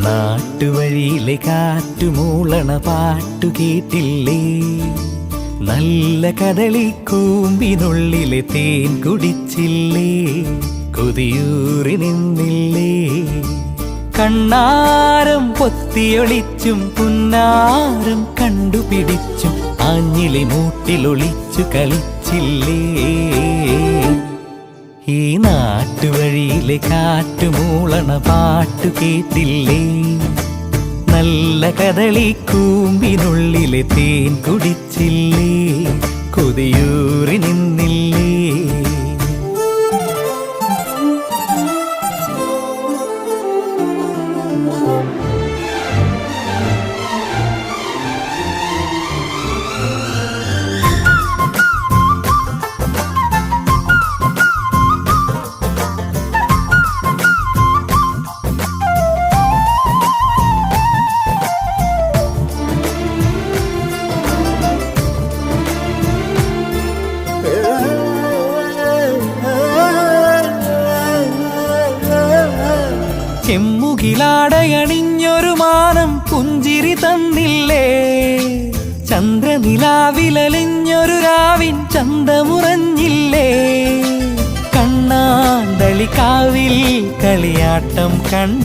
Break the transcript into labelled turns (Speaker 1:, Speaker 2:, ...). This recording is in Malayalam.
Speaker 1: നാട്ടുവഴിയിലെ കാറ്റുമൂളണ പാട്ടു കേട്ടില്ലേ? നല്ല കദളിക്കൂമ്പിനുള്ളിലെ തേൻ കുടിച്ചില്ലേ? കൊതിയൂറി നിന്നില്ലേ? കണ്ണാരം പൊത്തിയൊളിച്ചും പുന്നാരം കണ്ടുപിടിച്ചും ആഞ്ഞിലി മൂട്ടിലൊളിച്ചു കളിച്ചില്ലേ? ഈ നാട്ടുവഴിയിലെ കാറ്റുമൂളണ പാട്ടു കേട്ടില്ലേ? നല്ല കദളിക്കൂമ്പിനുള്ളിലെ തേൻ കുടിച്ചില്ലേ? കൊതിയൂറി നിന്നില്ലേ? ചെമ്മുകിലാടയണിഞ്ഞൊരു മാനം പുഞ്ചിരി തന്നില്ലേ? ചന്ദ്രനിലാവിലലിഞ്ഞൊരു രാവിൻ ചന്തമുറഞ്ഞില്ലേ? കണ്ണാന്തളിക്കാവിൽ കളിയാട്ടം കണ്ട